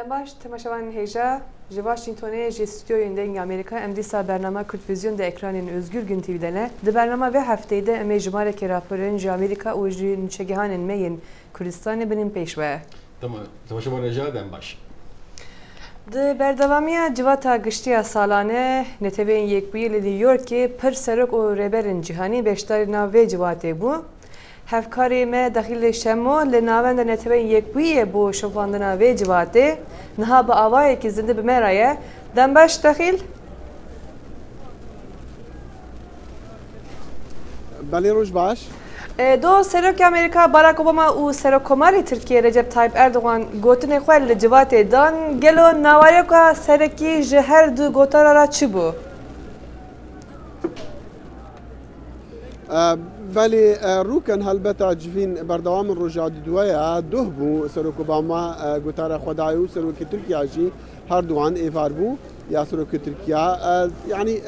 باش تماشاvan hêja ji Washingtonê ji stûdyoyên dengê Amerîka em dîsa bername Kurtvizyon de ekranên Özgür Gün TV'de ne. Di bername vê hefteyê de em ê ji barekê raporên ji Amerîka û ji nûçegihanên me yên Kurdistanê binin pêş ve. Tamam. Temaşavan hêja dem baş. Di berdewamiya civata giştiya salane netewên yekbûyî li New Yorkê pir serok û rêberên cîhanî beşdarî nav vê civatê bû. Hevkarê me dexîlê şemo li navenda netewên yekbûyî bû şofandina vê civatê niha bi avayekî zindî bi me re ye. Dem baş dexîl? Belê roj baş. Do Serokê Amerîka Barack Obama û Serokkomarê Tirkiye Recep Tayyip Erdogan gotinê xwe li civatê dan gelo nawayoka serekî ji her du gotara ra çi bû? Belê rûken helbeta civîn berdewamên roja duaya duh bû Serok Obama gotara Xwedayê û Serokê Tirkiya jî her duan êvar bû ya Serokê Tirkiya. Yani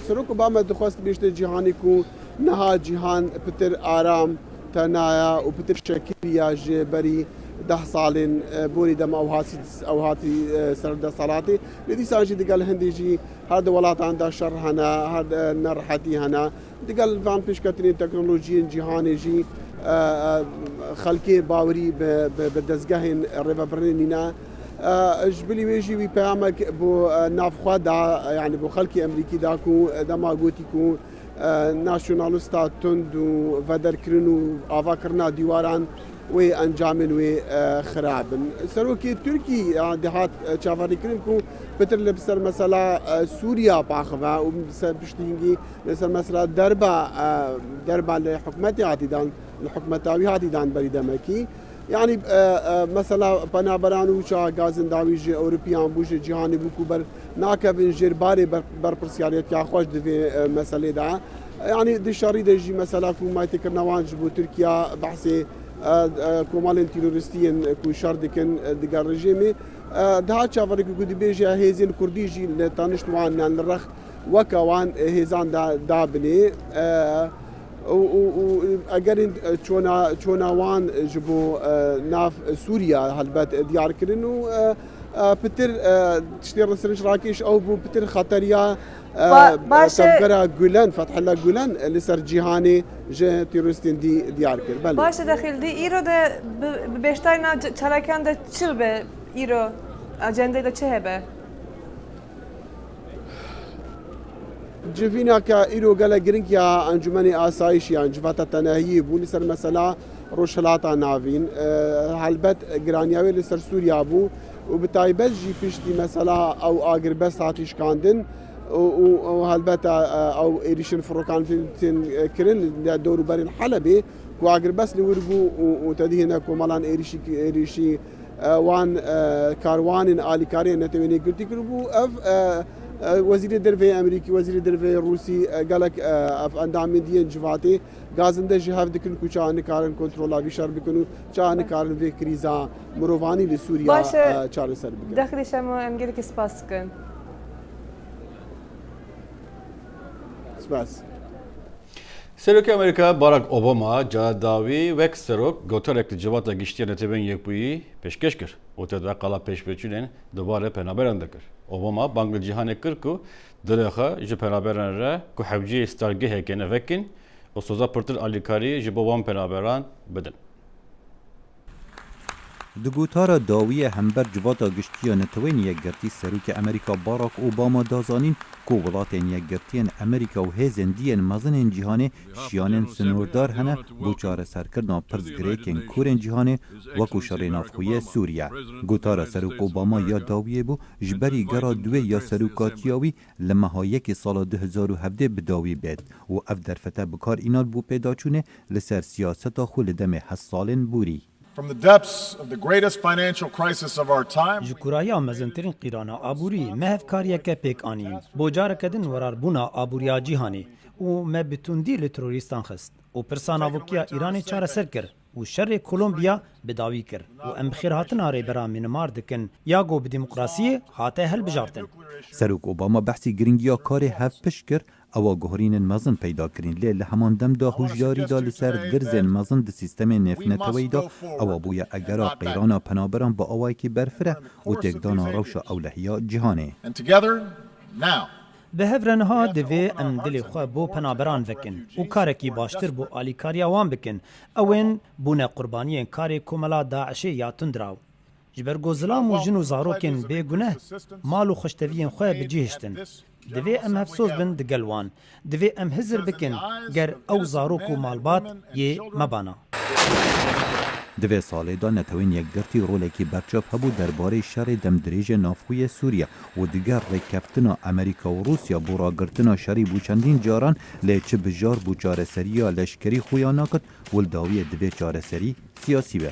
Serok Obama dixwest bêjte cîhanê ku niha cîhan pitir aram tenaya û pitir şekiliya ji berî 10 salên borî dema ew hatî serdesalatê. Lê dîsan jî digel hindê jî her di welatan de şer hene, her nerhetî hene. Digel van pêşketinên teknolojiyên cîhanê jî xelkê bawerî bi dezgehên rêvebirinê nîne. Ji bilî wê jî wî peyamek bû navxwe da yani bû xelkê Emerîkî da ku dema gotî ku nasyonalista tund û vederkirin û avakirina dîwaran wê encamên wê xirab bin. Serokê Tirkî dihat çavarîkirin ku pitir li ser mesela Sûriya paxive û ser piştîngî li ser mesela derba li hikûmetê hatî dan li hikûmeta wî hatî dan berî demekî. Yani mesela penaberan û çawa gazên dawî ji Ewropiyan bû ji cîhanê bû ku nakevin jêr barê berpirsyariyetiya xwe ji vê meselê de. Yani di şerî de jî mesela ku maytêkirina wan ji bo Tirkiya behsê komalên terorîstiyên ku şer dikin diger rejîmê daha çavareke ku dibêje hêzên Kurdî jî li tanişt wan yan li rex weka wan hêzan dabinê. Egerên çona wan ji bo nav Sûriya helbet diyar kirin û pitir tiştê resirinç rakêş ew bû pitir xeteriya tevgera Gülen, Fethullah Gülen li ser cîhanê ji terorîstên diyar kir. Baş dexîl dî îro de bi beşdarîna çalakiyan de çi be îro acendeyê de çi hebe? Civînaka îro gelek giring ya encûmenê asayişiyan civata tenahiyê bû li ser mesela rojhilata navîn helbet giraniya wê li ser Sûriya bû û bi taybet jî piştî mesela ew agirbest hatî şikandin û helbeta ew êrişin firokantin kirin dewrûberên Helebê ku agirbest li wir bû û tedî hene komalan êrişî wan karwanên alîkariyên netewênê girtî kiribû ev Wezîrê Derveyê Emerîkî, Wezîrê Derveyê Rûsî gelek ev endamên diyên civatê gazin de ji hev dikin ku çawa nikarin kontrola vî şer bikin û çawa nikarin vê krîza mirovanî li Sûriya çareser bikin. Dexîlê şemo em gelekî spas dikin. Spas. Serokê Amerîka Barack Obama cadawî wek serok goterek li civata giştiya netewên yekbûyî pêşkêş kir û te de qala pêşveçûnên dibare penaberan dikir. Obama bang li cîhanê kir ku dilê xwe ji penaberan re ku hewciyê stargeheke ne vekin û soza pirtir alîkarî ji bo wan penaberan bidin. Di gotara dawiyê hember civata giştiya netewên yekgirtî Serokê Amerîka Barack Obama dazanîn ku welatên yekgirtiyên Amerîka û hêzên diyên mezinên cîhanê şiyanên sinordar hene bû çareserkirina pirzgirêkên kurên cîhanê wekû şerê navxweyiya Sûriye. Gotara Serok Obama ya dawiyê bû ji berî gera duê ya serokatiya wî li meha yekê sala 2017 bi dawî bêt û ev derfete bikar înan bû pêdaçûnê li ser siyaseta xwe li demê 10 salên borî. From the depths of the greatest financial crisis of our time, ji kuraya mezintirîn qîrana aborî me hevkariyeke pêk anîn. Bocareke din werarbûna aboriya cîhanê û me bi tundî li terorîstan xist û pirsa navokiya Îranê çareser kir û şerê Kolombiya bi dawî kir û em bi xêrhatina rêbera Myanmar dikin ya go bi demokrasiyê hate helbijartin. Serok Obama behsî giringiya karê hevpişt kir ئەوە گۆڕینên mezin peyda kirin lê li heman demda hûjyarî da li ser girzên mezin di sîstemê nêfneteweyî da ewa bûye egera qeyrana penaberan bi awayekî berfir e û têkdana rewşa ewlehiya cîhanê. And together, now, Bi hevrenha divê em dilê xwe bo penaberan vekin û karekî baştir bû alîkariya wan bikin. Ewên bûne qurbaniyên karê komela Daişê ya Tundraw. Ji ber gozilam û jin û zarokên bêguneh mal û xweşteviyên xwe bicihiştin. Divê em hefsoz bin digel wan. Divê em hizir bikin ger ew zarok û malbat yê mebana. Di vê salê da netewên yekgirtî rolekî berçav hebû derbarê şerê demdirêjê navxuyê Sûriye û diger rêkeftina Amerîka û Rûsya bû ragirtina şerî bû çendîn caran lê çi bijar bû çareseriya leşkerî xuya nakit wildawiyê divê çareserî siyasî be.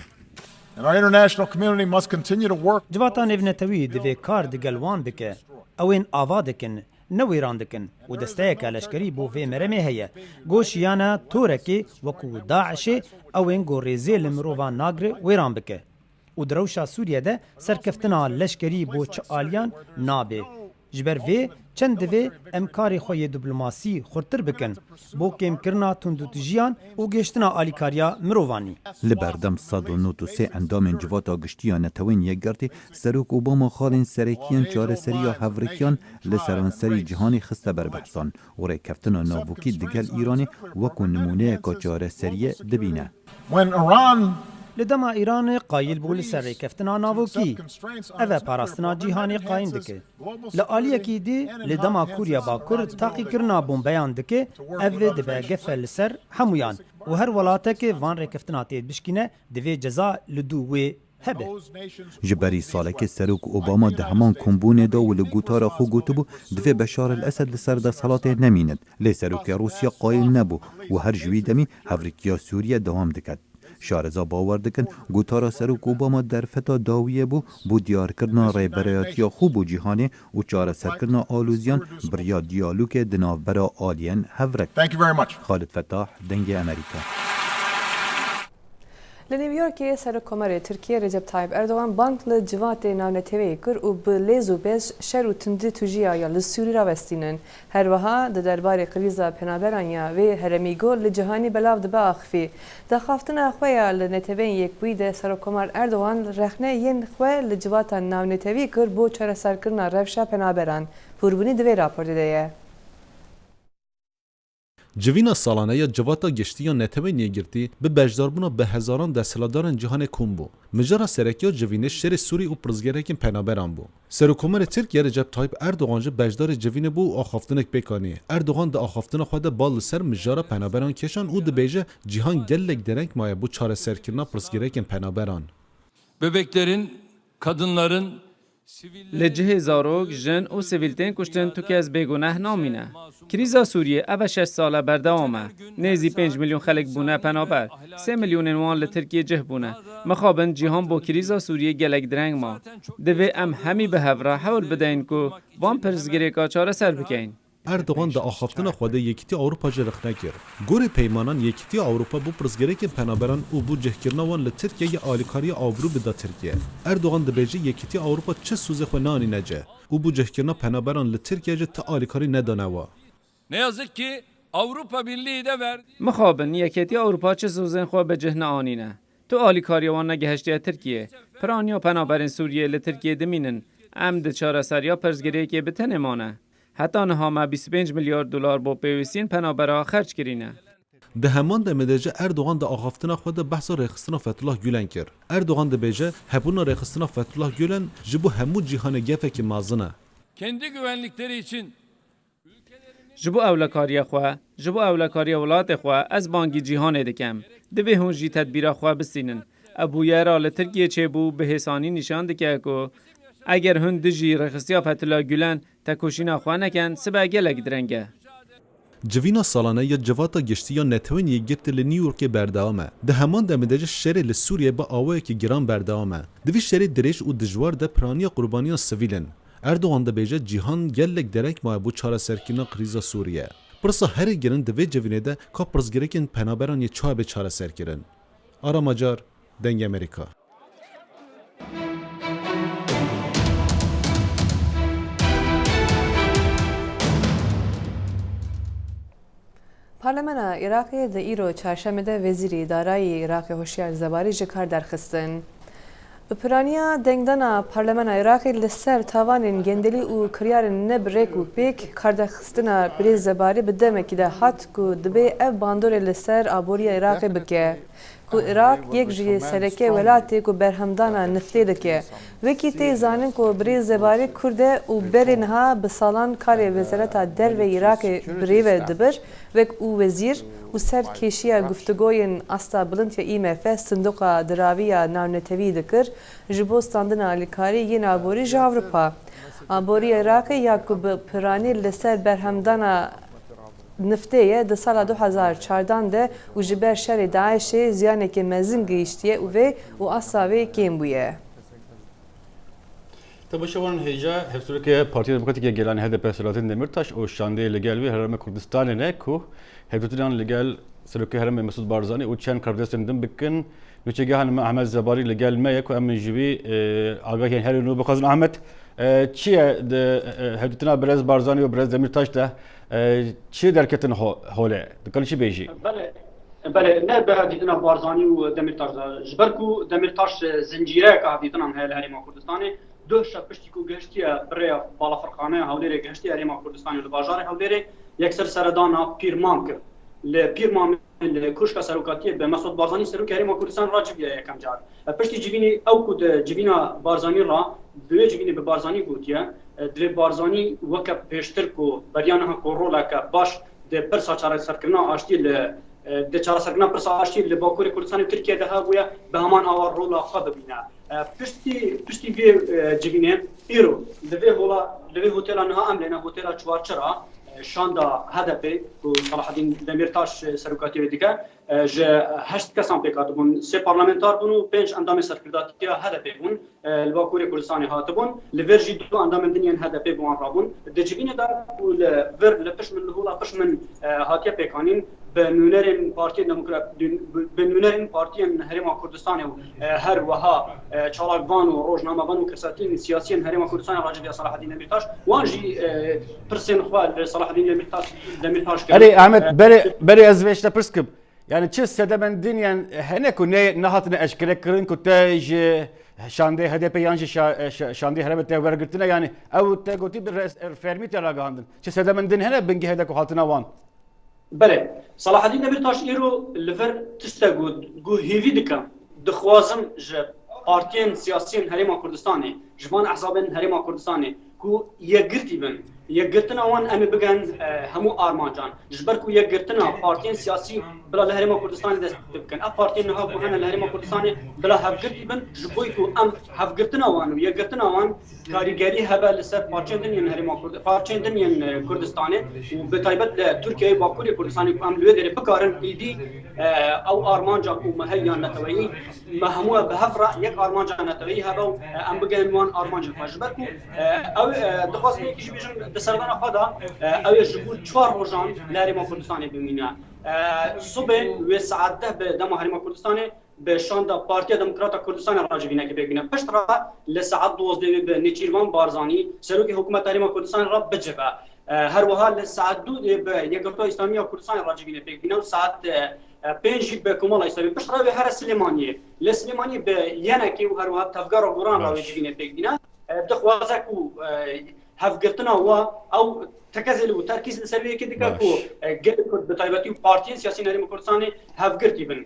and our international community must continue to work Civata nêvnetewî divê kar digel wan bike. Ewên ava dikin, ne wêran dikin û desteyeka leşkerî bû vê meremê heye. Goşiyana torekê wekû Daişê ewên gorêzê li mirovan nagre wêran bike. Û di rewşa Sûriyê serkeftina leşkerî bû çi aliyan nabe. Ji ber vê çend divê em karê xwe yê diplomasî xurtir bikin bo kêmkirina tundûtijiyan û gêştina alîkariya mirovanî. Li berdem 193 endamên civata giştiya netewên yekgertî Serok Obama xalên serekiyên çareseriya hevrekiyan li seranserî cîhanê xiste ber behsan û rêkeftina navokî digel Îranê wekû nimuneyeka çareseriyê dibîne. when Iran Li dema Îranê qayîl bû li ser rêkeftina navokî. Ev e parastina cîhanê qayîn dike. Li aliyekî dî li dema Sûriya Bakur taqîkirina bombeyan dike, ev vê dibe gefe li ser hemûyan û her welatekê van rêkeftina tê bişkîne divê ceza li dû wê hebe. Ji berî salekê Serok Obama di heman kombûnê da û li gotara xwe gotibû divê Beşar el Esed li ser desthilatê nemînin. Lê Serokê Rûsya qayîl nebû û her ji wî demî hevrekiya Sûriye dewam diket. Şareza bawer dikin gotara Serok Obama derfeta dawiyê bû bû diyarkirina rêbereyatiya xwe bû cîhanê û çareserkirina alûziyan biriya diyalogê di navbera aliyên hevrek. Thank you very much. Xalid Fettah, Dengê Amerîka. Li Newyorkê Serokkomarê Tirkiye Recep Tayyip Erdogan bank li civatê navneteweyê kir û bi lêz û bez şer û tundî tujiya ya li Sûrî rawestînin. Her wiha di derbarê krîza penaberan ya vê heremîgor li cihanî belav dibe axivî. Daxaftina xwe ya li netewên yekbûyî de Serokkomar Erdogan rexne yên xwe li civata navnetewî kir bo çareserkirina rewşa penaberan. Hûrbûnî divê raporê de ye. Civîna salaneya civata giştiya netewên yekgirtî bi bejdarbûna bi hezaran desthilatdarên cîhanê kom bû. Mijara serekiya civînê şerê Sûrî û pirzgerekên penaberan bû. Serokkomarê Tirkiye Recep Tayyip Erdogan ji bejdarê civînê bû û axaftinek pêkanî. Erdogan di axaftina xwe de bal li ser mijara penaberan keşan û dibêje cîhan gelek dereng maye bu çareserkirina pirzgerekên penaberan. Bebeklerin, kadınların, Li cihê zarok, jin û sivîltên kuştin tu kes bêguneh namîne. Krîza Sûriyê ev 6 sala berdewam e. Nêzî 5 milyon xelek bûne penaber. 3 milyonên wan li Tirkiye cih bûne. Mixabin cîhan bo krîza Sûriyê gelek direng ma. Divê em hemî bi hevra hewl bidein ku van pirzgirêka çareser bikin. Erdogan da axaftina xwe de yekîtî Ewropa ji rixne kir. Gorê peymanan yekîtî Ewropa bû pirzgerekên penaberan û bû cihkirina wan li Tirkiyeyê alîkariya avrû bida Tirkiye. Erdogan dibêje yekîtî Ewropa çi sûzê xwe nanîne ce û bû cihkirina penaberan li Tirkiye ti alîkarî nedane we. ne yazık ki Avrupa Birliği de verdi. Mixabin yekêtî Ewropa çi sûzên xwe bi cih neanîne. Tu alîkariya wan negihiştiye Tirkiye. Piraniya penaberên Sûriyê li Tirkiye dimînin. Em di çareseriya pirzgerekê bi tenê mane. Heta niha me 25 milyar dolar bo pêwîstiyên penabera xerç kirîne. Di heman demê de ji Erdogan da axaftina xwe de behsa rêxistina Fethullah Gülen kir. Erdogan dibêje hebûna rêxistina Fethullah Gülen ji bo hemû cîhanê gefekî mezin e. Kendi güvenlikleri için Ji bo ewlekariya xwe, ji bo ewlekariya welatê xwe ez bangî cîhanê dikim. Divê hûn jî tedbîra xwe bisînin. Ebûyera li Tirkiye çêbû bi hêsanî nîşan dike ku eger hûn dijî rêxistiya Fethullah Gülen tekoşîna xwe nekin sibe gelek direng e. Civîna salaneya civata giştiya netewên yekgirtî li New Yorkê berdewam e. Di heman demê de jî şerê li Sûriyê bi awayekî giran berdewam e. Di vî şerê dirêj û dijwar de piraniya qurbaniyan sivîl in. Erdogan dibêje cîhan gelek dereng maye bû çareserkirina krîza Sûriye. Pirsa herê girin di vê civînê de ka pirzgerekên penaberan yê çabe çareserkirin. Aramacar, Dengê Amerîka. Parlamena Iraqê di îro çarşemê de Wezîrê Darayê Iraqê Hoşyar Zebarî ji kar derxistin. Bi piraniya dengdana Parlamena Iraqê li ser tavanên gendelî û kiryarên nebirêk û pêk karderxistina Birêz Zebarî bi demekî de hat ku dibe ev bandorê li ser aboriya Iraqê bike. Ku Iraq yek ji sereke welatê ku berhemdana niftê dike. Wekî tê zanin ku Birêz Zebarî Kurd e û berê niha bi salan karê Wezareta Derve Iraqê birêve dibir, wek û wezîr û ser kêşiya guftugoyên asta bilind ya IMF sindoqa diraviya navnetevî dikir ji bo standina alîkarî yên aborî ji Avrupa. Aboriya Iraqê ya ku bi piranî li ser berhemdana niftê ye di sala 2014 de û ji ber şerê Daişê ziyanekî mezin gihîştiye û vê û asa wê kêm bûye. Tabii heja hepsüreke Partiya Demokratike gelen HDP Selahattin Demirtaş o şandê li gel ve Herêma Kurdistanê ne ku hevdetinan li gel Serokê Herêmê Mesûd Barzanî û çend kardeşên din bikin nûçegehan me Ahmed Zebarî li gel me ye ku em ji vî agahiyên herî nû bixwazin Ahmed çi ye di hevdetina Birêz Barzanî û Birêz Demirtaş de çi derketin holê dikan çi bêjî? بله نه به دیدن بارزانی و دمیرتاش جبر کو دمیرتاش زنجیره که دیدن هل هریما کردستان دو شب پشتی کو گشتی برای بالا فرقانه هولری گشتی هریما کردستان و بازار هولری یکسر سردان پیرمان کرد ل پیرمان ل کوشک سروکاتی به مسعود بارزانی سروک هریما کردستان راجب یکم جار پشتی جوینی او کو جوینا بارزانی را دوی جوینی به بارزانی گوتیه در بارزانی وک پیشتر کو بریانه کو رولا که باش د پرسا چاره سرکنا آشتی ل د چاره سرکنا پرسا آشتی ل باکوری کردستان ترکیه ده بویا به همان آوار رولا خود ببینه پشتی وی جوینه ایرو دوی هتل نه عملنا هتل چوارچرا شاندا HDP و صلاح الدین دمیرتاش سروکاتی دیگه ج 8 کسان پیکات بون 3 پارلمانتار بون و 5 اندام سرکرداتی HDP بون الباکوری کردستان هات بون لورجی دو اندام دنیان HDP بون رابون دجبینه دار و لور لپش من هولا پش من هاتیا پیکانین به نونرین پارتی دموکرات به نونرین پارتی هریما کردستان و هر وها چالاکوان و روزنامه بان و کساتین سیاسی هریما کردستان راجع صلاح الدین دمیرتاش وانجی پرسین خوال صلاح الدین دمیرتاش Ali Ahmet beri ez veşte pırskim. Yani çi sedemendin yani hene ku ne nahatine eşkile kırın ku te şandê HDP yan şandê Herêmê te wergirtine yani ew te gotî bir fermî te ragihandin. Çi sedemendin hene bingî hede ku hatina wan. Bele صلاح الدین دمیرتاش ایرو لور تسته گو هیوی دکم دخوازم ج پارتین سیاسیین هریما کردستانی جوان احزابین هریما کردستانی کو یگرتی بن یگرتنا وان ام بگن همو آرمانجان جبر کو یگرتنا پارتین سیاسی بلا هریما کردستانی دست بکن اف پارتین نه کو هن هریما کردستانی بلا هفگرتی بن جبوی کو ام هفگرتنا وان یگرتنا وان کاریگری هبه لسر پارچین دنیان هریما کرد پارچین دنیان کردستانی و به تایبت ترکیه باکوری کردستانی ام لوی دری بکارن ایدی او آرمانجا کو مهیان نتوی مهمو به هفرا یک آرمانجا نتوی هبه ام بگن وان آرمانجا جبر کو او دخواست کی بیشن سردان خدا او جبور 4 روزان لهریما کردستان ببینه صبح و ساعت 10 به دم هریما کردستان به شاندا پارتی دموکرات کردستان راجبینه که ببینه پشت را لساعت 12 به نیچیروان بارزانی سروک حکومت هریما کردستان را بجبه هر وها لساعت 2 به یگرتو اسلامی کردستان راجبینه ببینه و ساعت 5 به کمال اسلامی پشت را به هر سلیمانی لسلیمانی به ینکی و هر وها تفگار و قران راجبینه ببینه دخوازه کو هفگرتنا و او تکزل و ترکیز سروی که دیگه کو گل کرد به تایبتی پارتی سیاسی هریما کردستان هفگرتی بن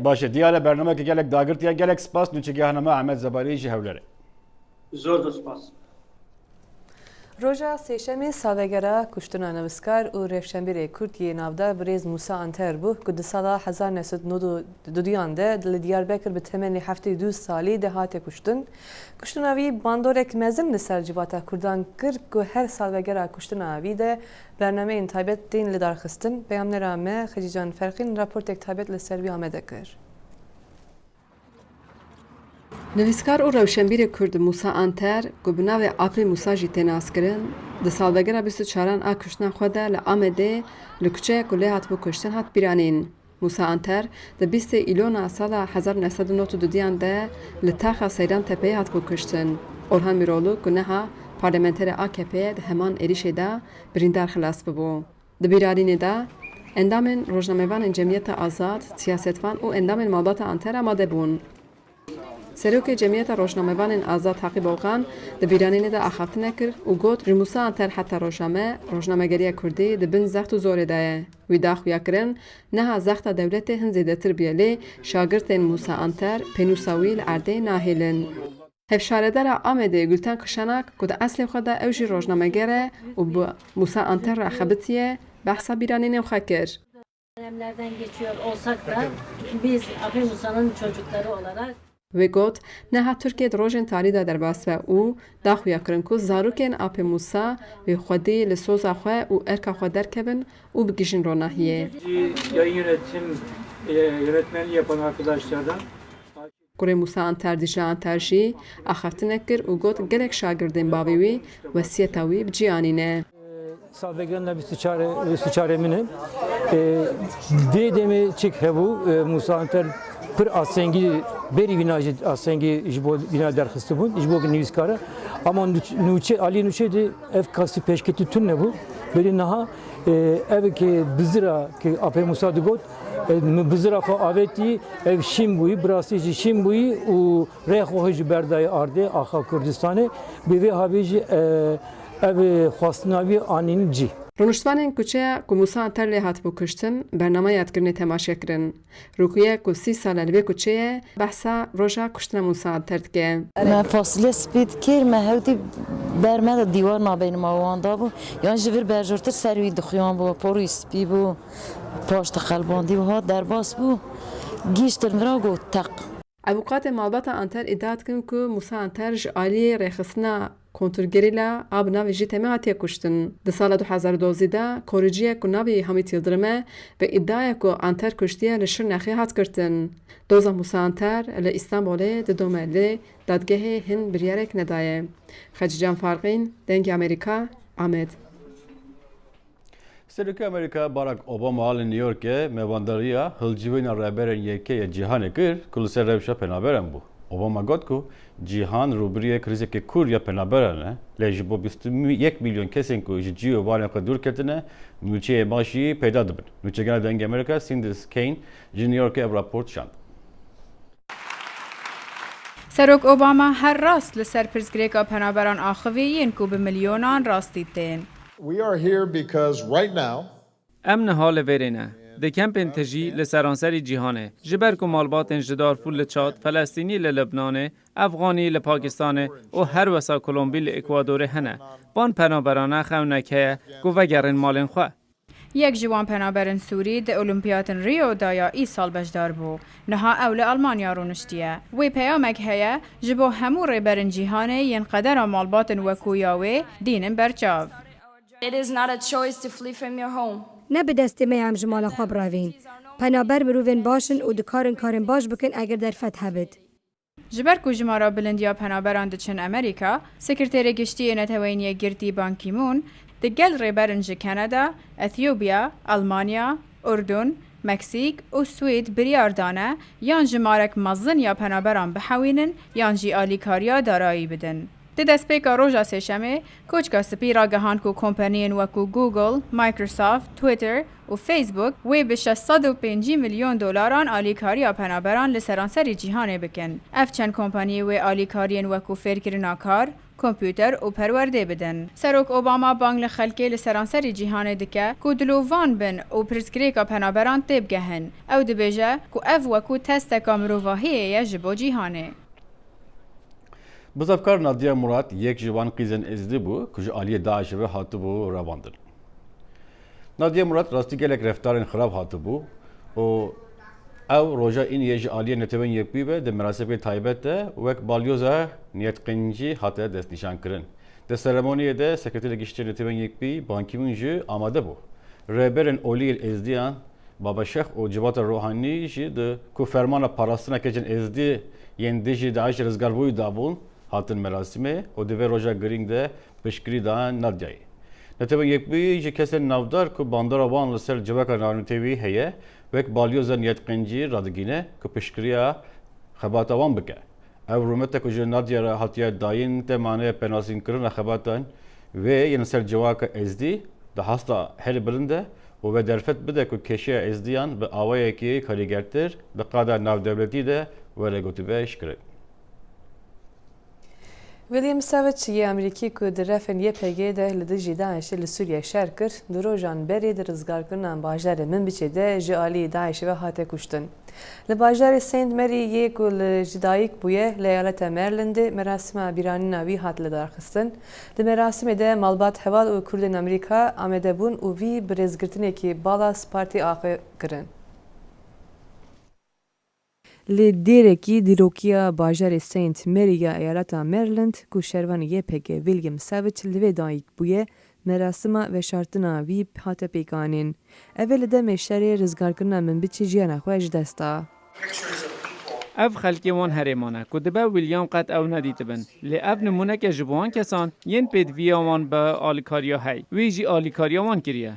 باشه دیاره برنامه که گلک داگرتیه گلک سپاس نوچگهنامه احمد زباری جی هولره زور سپاس Roja sêşemê salvegera kuştina nivîskar û revşenbîrê Kurtiyê navda Birêz Musa Anter bû ku di sala 1992 de li Diyarbekir bi temenê heftê 2 salî de hate kuştin. Kuştina wî bandorek mezin li ser civata Kurdan kir ku her salvegera kuştina wî de bernameyên taybet tên li darxistin. Peyamnera me Xecîcan Ferqîn raportek taybet li ser wî amade kir. Nivîskar û rewşenbîrê Kurd Musa Anter ku bi navê Apê Musa jî tê naskirin di salvegera 24 a kuştina xwe de li Amedê li kuçeyek ku lê hatibû kuştin hat bîranîn. Musa Anter di 20 îlona sala 1992 de li taxa Seyran Tepeyê hatibû kuştin. Orhan Miroğlu ku neha parlamenterê AKP'ye di heman êrişê de birîndar xilas bibû. Di bîranînê de Endamên rojnamevanên Cemiyeta Azad, siyasetvan û endamên malbata Anter amade bûn. Serokê Cemiyeta Rojnamevanên Azad Haqîb Oğan di bîranînê de axaftinê kir û got ji Musa Anter heta rojname, rojnamegeriya Kurdî di bin zext û zorê de ye. Wî daxuya kirin neha zexta dewletê hin zêdetir biye lê şagirtên Musa Anter pênûsa wî li erdê nahêlin. Hevşaredara Amedê Gülten Kışanak ku di eslê xwe de ew jî rojnameger e û bi Musa Anter re xebitiye behsa bîranînê xwe kir. Dönemlerden geçiyor olsak da biz Abi Musa'nın çocukları olarak Wê got neha Tirkiye di rojên tarî de derbas ve û daxuya kirin ku zarokên Apê Musa wê xwedî li soza xwe û erka xwe derkevin û bigîjin ronahiyê. Yayın yönetmenliği yapan arkadaşlardan Kurê Musa Anter dijî Anter jî axaftinê kir û got gelek şagirdên bavê wî wesiyeta wî bicîyanîne. Salvegan'la bir sıçare mine. Dedemi çık hebu Musa Anter pır asengi beri binacı asengi jibo bina derhistı bu jibo newskara ama nuçe Ali nuçe de ev kasi peşketi tünne bu beri naha ev ki bizira ki Apê Musa digot bizira ko aveti ev şimbuyi brasici şimbuyi u rehoji berdayı arde axa Kurdistanê bi ve habeji ev xwastinavi anînci. Rûniştvanên kuçeya ku Musa Anter lê hatibû kuştin, bername yadkirinê temaşe kirin. Rûkuye ku 30 sal li vê kuçeyê behsa roja kuştina Musa Anter dike. Me fasilê spî dikir, me hewdî ber me de dîwar nabênima wan dabû. Yan ji vir berjortir ser wî dixuyan bû, porû spî bû, paş dixelbandî bû, hat derbas bû. Gîştir mira got teq. Avukatê malbata Anter îdia dikin ku Musa Anter ji aliyê rêxistina konturgerîla a bi navê jî temê hatiye kuştin. Di sala 2012 de korîciyek ku navê Hamît Yıldırımê bi îddiaya ku Anter kuştiye li Şirnexê hat girtin. Doza Musa Anter li İstanbolê di Domelê dadgehê hin biryarek nedaye. Xecican Farqîn, Dengê Amerîka, Amed. Serokê Amerîka Barack Obama li New Yorkê mevandariya hilcivîna reberên yekê cîhanê kir ku li ser rewşa penaberan bû. Obama got ku cîhan rûbiriyê krîzekê kur ya penaberan e lê ji bo 21 milyon kesên ku ji cîyovanê xwe dûr ketine nûçeyê başî peyda dibin. Nûçegera Dengê Amerîka Cindy Kane ji New Yorkê ev raport şand. Serok Obama her rast li ser pirsgirêka penaberan axivî yên ku bi milyonan rastî tên. We are here because right now Em niha li verê ne. Di kempên tijî li seranserî cîhanê ji ber ku malbatên ji Darfur li Çad, Felestînî li Lebnanê, Efganî li Pakistanê û her wesa Kolombî li Ekwadorê hene. Van penaberana xewneke ye ku vegerin malên xwe. Yek ji wan penaberên Sûrî di Olimpiyatên Rio da ya îsal bejdar bû. Niha ew li Almanya rûniştiye. Wê peyamek heye ji bo hemû rêberên cîhanê yên qedera malbatên wekû ya wê dînin berçav. It is not a choice to flee from your home. Ne bi destê me em ji mala xwe biravîn. Penaber mirovên baş in û dikarin karên baş bikin eger derfet hebit. Ji ber ku jimara bilindiya penaberan diçin Amerîka, Sekretêrê Giştiyê Neteweyniye Girtî Ban Ki-moon di gel rêberin ji Kanada, Etiyopya, Almanya, Urdun, Meksîk û Swêd biryar dane yan ji marek mezin ya penaberan bihewînin yan jî alîkariya darayî bidin. Di destpêka roja sêşemê, koçka spî ragihand ku kompaniyên wekû Google, Microsoft, Twitter û Facebook wê bi 650 milyon dolaran alîkariya penaberan li seranserî cîhanê bikin. Ev çend kompaniyê wê alîkariyên wekû fêrkirina kar, kompûter û perwerdê bidin. Serok Obama bang li xelkê li seranserî cîhanê dike ku dilovan bin û pirsgirêka penaberan têbgehin. Ew dibêje ku ev wekû testeka mirovahiyê ye ji bo cîhanê. Bizavkar Nadia Murad yek ji wan qîzên Êzidî bû ku ji aliyê Daişê ve hatibû revandin. Nadia Murad rastî gelek reftarên xirab hatibû û ew roja îniyê ji aliyê Netewên Yekbûyî ve di merasîmê taybet de wek balyoza niyetqîncî hate destnîşankirin. Di seremoniyê de Sekretêrê Giştî Netewên Yekbûyî Ban Ki-moon jî amade bû. Rêberên olî Êzidiyan Babaşex û Civata Rohanî jî di ku fermana parastina keçên Êzidî yên dijî Daişê rizgarbûyî dabûn hatin merasîmê û di vê roja girîng de piştgirî dan Nadiayê. Netewên Yekbûyî ji kesên navdar ku bandora wan li ser civaka navnîtewî heye wek balyoza niyetqîncî radigîne ku piştgiriya xebata wan bike. Ev rûmete ku ji Nadia re hatiye dayîn te maneya penasînkirina xebatan wê yên ser civaka Êzidî di hasta herî bilind e و به درفت بده که کشی ازدیان به آوایی که کاریگرتر به قادر ناو دولتی ده ولی گوتی بهش کرد. ویلیام ساویچ یه امریکی که در رفن یه پیگه ده لدجی داعش لسوریه شهر کرد درو جانبری در رزگار کردن باجار من بچه ده جالی داعش و هاته کشتن. لباجار سنت مری یک و جدایک بویه لیالت مریلند مراسم بیرانی ناوی هات لدارخستن. ده مراسم ده مالبات حوال و کردن امریکا آمده بون و وی برزگرتنه که بالا سپارتی آخه کرن. لی دیرکی دیروکیا باجار سنت مریا ایالتا مریلند کو شروان یه پگه ویلیام ساویچ لوی دایک بویه مراسم و شرطنا وی هات پیکانین. اول ده مشتری رزگار کرنا من بچه جیانا خواهش دستا. اف خلکی وان هریمانه که دبا ویلیام قد او ندیده بن. لی اف نمونه که جبوان کسان ین پید ویاوان به آلیکاریا هی. ویجی آلیکاریا وان کریه.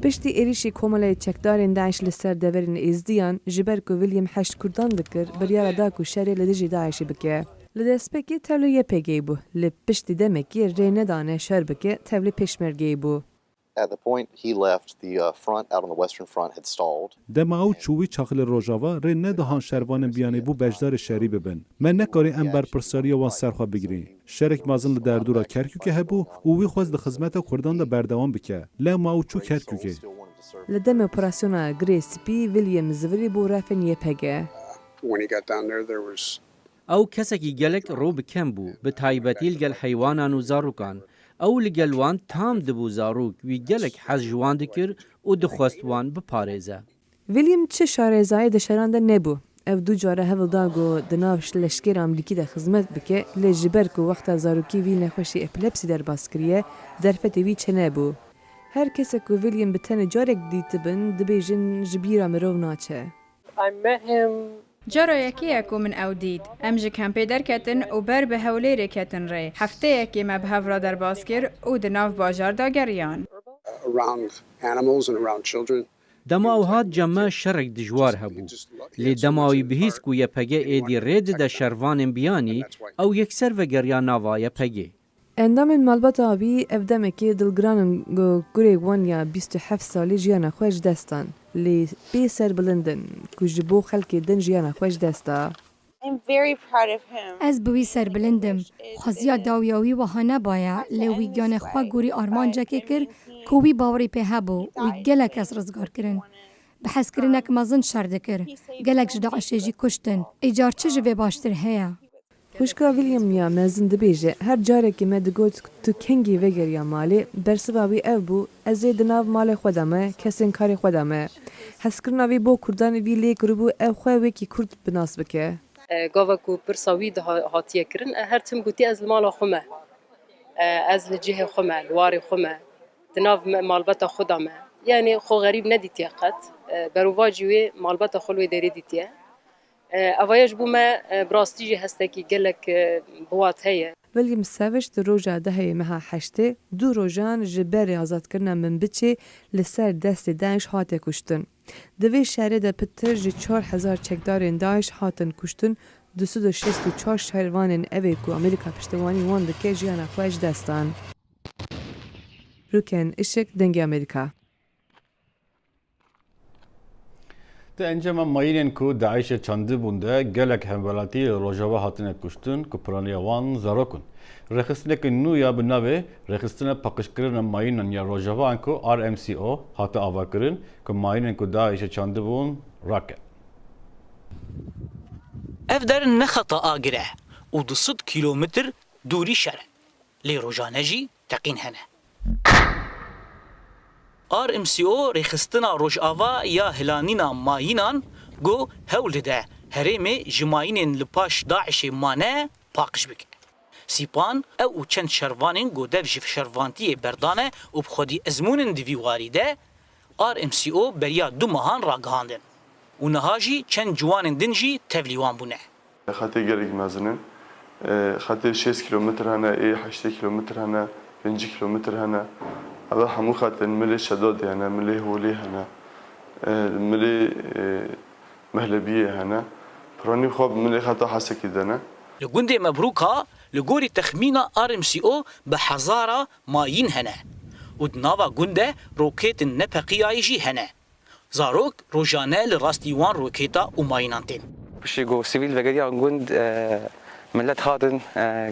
پشتی ایریشی کومله چکدارین داعش لسر دورین ازدیان جبر کو ویلیام هشت کردان دکر بریار دا کو شری لدجی داعشی بکه. لدسپکی تولو یه پگی بو. لی پشتی دمکی رینه دانه شر بکه تولی پشمرگی بو. At the point he left, the front out on the western front had stalled. دما او چوی چاخل روجاوا ر نه دهان شروان بیانی بو بجدار شری ببن. من نکاری ام بر پرساری وان سرخوا بگیری. شرک مازن لدردورا کرکوکه هبو او وی خواست خدمت کردان ده بردوام بکه. لا ما او چو کرکوکه. لدم اپراسیونا گریس پی ویلیام زوری بو رفن یه پگه. When he got down there was او کسکی گلک رو بکم بو به تایبەتی لەگەڵ حیوانان و زاروکان او لەگەڵوان تام دبو زاروک وی گلک حەز جوان دکر و دخواستوان بپارێزە. ویلیام چه شارێزایی دەشەراندا نەبوو. ev du care hevildar got di nav leşkerê Amrîkî de xizmet bike lê ji ber ku wexta zarokî wî nexweşî epilepsî derbas kiriye derfetê wî çi nebû. Her kesek ku William bi tenê carek dîtibin dibêjin ji bîra mirov naçe. جارایەکەیە و من ئەو دیت ئەم ji کەمپێ دەرکەتن و ber bi hewlêrê ketin rê hefteyekê me bi hevra derbas kir û di nav bajarda geriyan. دما او هات جمع شرک دجوار هبو لی دماوی بهیس کو یپگه ایدی رید ده شروان بیانی او یکسر و گریا ناوا یپگه. Endamên malbata wî ev demekê dilgiranin gurê wan ya 27 salî jiyana xwe ji destan lê pê serbilindin ku ji bo xelkê din jiyana xwe ji desta. Ez bi wî serbilindim. Xweziya dawiya wî wiha nebaya lê wî giyana xwe gorî armancekê kir ku wî bawerî pê hebû wî gelek kes rizgar kirin. Bi hezkirinek mezin şer dikir. Gelek ji Daişê jî kuştin. Îcar çi ji vê baştir heye? Xwişka William ya mezin dibêje her carekê me digot tu kengî vegeriya malê bersiva wî ev bû ez ê di nav malê xwe de me kesên karê xwe de me. Hezkirina wî bo Kurdanê wî lê kiribû ev xwe wekî Kurd bi nas bike. Gava ku pirsa wî hatiye kirin her tim gotî ez li mala xwe me. Ez li cihê xwe me, li warê xwe me, di nav malbeta xwe de me. Yani xwe xerîb nedîtiye qet. Berovacî wê malbeta xwe wê derê dîtiye. Avaya ji bo me birastî jî hestekî gelek biwat heye. William Savage di roja deheyê meha heştê du rojan ji berê azadkirina Minbiçê li ser destê Daeş hate kuştin. Di vê şerê de pitir ji 4000 çekdarên Daeş hatin kuştin 264 şervanên evê ku Amerîka piştewanî wan dike jiyana xwe ji destan. Rûken Işık dengê Amerîka. Te encama mayînên ku Daişê çandî bûn de gelek hemwelatî rojava hatine kuştin ku piraniya wan zarokun. Rexistinekê nû ya bi navê rexistina paqijkirina mayînan ya rojavan ku RMCO hate avakirin ku mayînên ku Daişê çandî bûn rake. Ev derin ne xeta agire û 200 kilometr dûrî şer e. Lê rojane jî teqîn hene. RMCO rêxistina rojava ya hilanîna mayînan got hewl dide herêmê ji mayînên li paş Daişê mane paqij bike. Sîpan ew û çend şervanên got dev ji şervantiyê berdane û bi xwedî ezmûnin di vî warî de RMCO beriya du mehan ragihandin. û niha jî çend ciwanên din jî tevlî wan bûne. Xetê gelek mezin in. Xetê 6 kilometr hene, ê 8 kilometr hene, 5 kilometr hene. هذا حمو خاطر ملي شداد هنا ملي هولي هنا ملي مهلبيه هنا براني خوب ملي خاطر حسكي دنا لجندي مبروكا لجوري تخمينا RMCO بحزارة ماين هنا û di nava gund de rokêtên nepeqiyayê jî hene. Zarok rojane li rastî wan rokêta û mayînan tên. Piştî got sivîl vegeriya gund millet hatin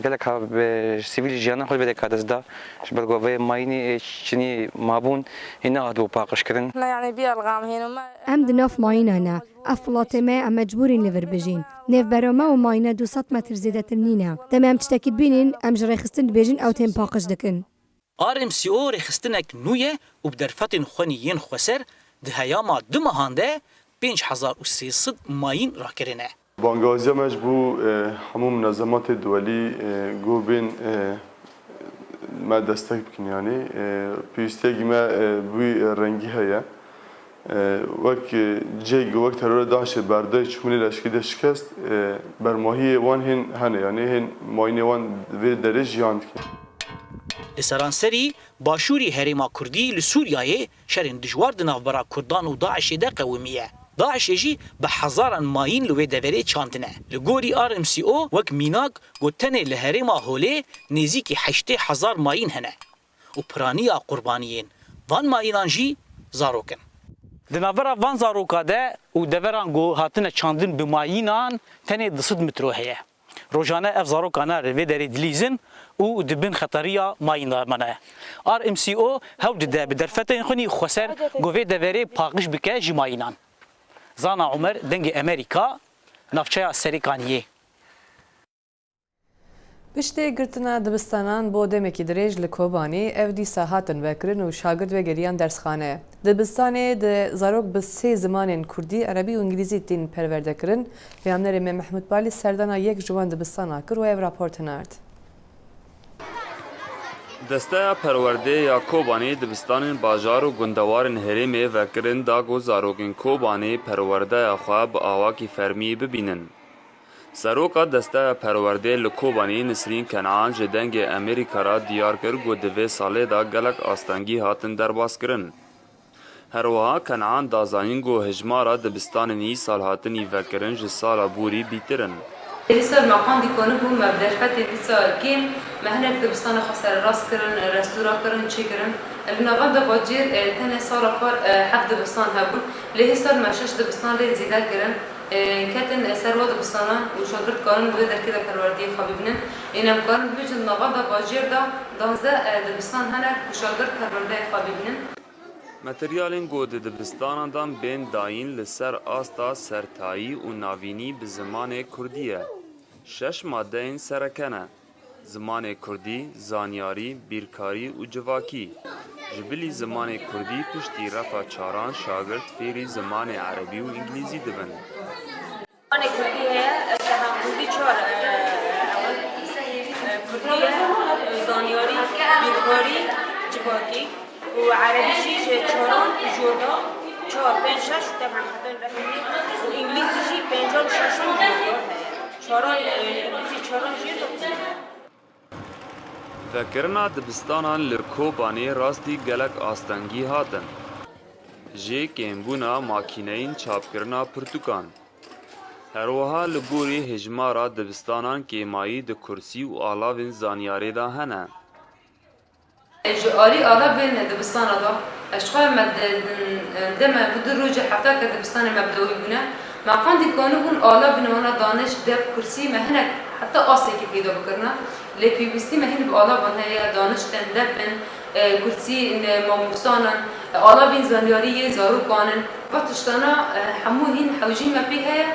gelek bi sivîl jiyanan xwe vedek dezda ji ber vê mayînê çinî mabûn hîn nehat bû paqijkirin. Em di nav mayînana ev filatê me em mecbûrîn li vir bijîn. Nêvbera me û mayîna 200 metr zêdetir nîne. Demê em tiştekî bînin em ji rêxistin dibêjin ew tên paqij dikin. RMCO rêxistinek nû ye û bi derfetên xwenî yên xweser di heyama 2 mehan de 5300 mayîn rakirine. Bangaziya me ji bo hemû münezematê dwelî gobên me destek bikin yanî pêwîstiyekî me wî rengî heye. Wek cêk wek terora Daişê berdayê çûmîlê leşkerî de şikest bermahiyê wan hên hene yanî hên mayînê wan vê derê jiyan dikin. Li seranserî başûrî Herêma Kurdî li Sûriyayê şerên dijwar di navbera Kurdan û Daişê de qewimiye. Daişê jî bi hezaran mayîn li wê deverê çandine. Li gorî RMCO wek mînak got tenê li Herêma Holê nêzîkî 80,000 mayîn hene û piraniya qurbaniyên van mayînan jî zarok in. Di navbera van zaroka de û deveran got hatine çandin bi mayînan tenê 200 metro heye. Rojane ev zarokana revê derê dilîzin û dibin xetariya mayîna me. RMCO hewl dide bi derfetên xwenî xweser govê deverê paqij bike ji mayînan. Zana Umer dengê Amerîka navçeya Serêkaniyê. Piştê girtina dibistanan bo demekî dirêj li Kobanî ev dîsa hatin vekirin û şagird vegeriyan dersxane. Dibistanê de zarok bi 3 zimanên Kurdî, Erebî û İngilîzî tên perwerdekirin. Peyamnerê me Mehmûd Balî serdana yek ji wan dibistana kir û ev rapor tinard. Desteya perwerdê ya Kobanî dibistanên bajar û gundewarên Herêmê vekirin da got zarokên Kobanî perwerdeya xwe bi awakî fermî bibînin. Seroka desteya perwerdê li Kobanî Nisrîn Kenan ji dengê Amerîka ra diyar kir got di vê salê da gelek astengî hatin derbaskirin. Herwiha Kenan dazanîn got hejmara dibistanên î sal hatin vekirin ji sala borî bîtirin. Sar مقام دیکنه بود مبدرفت دیسا کیم مهنت دبستان خسر راست کرن رستوران کرن چی کرن بنابرای دباجیر تنه سال آخر 7 دبستان هبون لیه سال مشش دبستان لی زیاده کرن کتن سروا دبستان و شاگرد کارن بود در کده پروردی خوابی بینن اینم کارن بیشتر نواد دباجیر دا 12 دبستان هنر و شاگرد پروردی خوابی بینن. Materyalên got di dibistanan bên dayîn li ser asta sertayî û navînî bi zimanê Kurdî ye. 6 maddeyên sereke ne: zimanê Kurdî, zanyarî, bîrkarî û civakî. Ji bilî zimanê Kurdî piştî refa çaran şagird fêrî zimanê Erebî û İngilîzî dibin. Zimanê Kurdî heye, hem Kurdî çar Kurdî ye, zanyarî, bîrkarî, civakî. و عربی جی چهارم جوردا 4 5 6 تمام خدای رحمی و انگلیسی جی 56 جوردا چهارم انگلیسی چهارم جی تو Vekirina dibistanan li Kobanê rastî gelek astengî hatin. Jê kêmbûna makîneyên çapkirina pirtûkan. Herwiha li gorî hejmara dibistanan kêmayî di kursî û alavên zanyarê da hene. جاری آلا بین دبستان دا اشخاص مد دم بود روز حتی که دبستان مبدوی بونه مقام دیگانه بون آلا بینونا دانش در کرسی مهنه حتی آسی که پیدا بکرنا لیپی بیستی مهن به آلا بونه یا دانش تندر بین کرسی ماموسان آلا بین زنیاری زارو کانن و تشتانا همو هین حوجی مپیه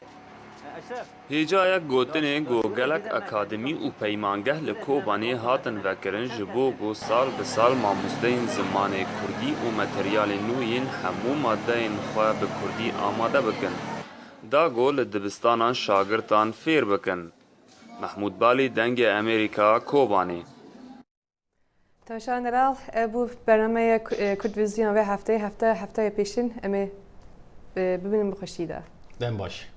Hêcayek gotinê got gelek akademî û peymangeh li Kobanê hatin vekirin ji bo got sal bi sal mamosteyên zimanê Kurdî û materyalên nû yên hemû maddeyên xwe bi Kurdî amade bikin. Da got li dibistanan şagirdan fêr bikin. Mehmûd Balî dengê Amerîka Kobanê. Tavşan Delal, bu برنامه Kurd Vizyon ve haftaya pêşin em ê bibînin bi xweşî de. Dem baş.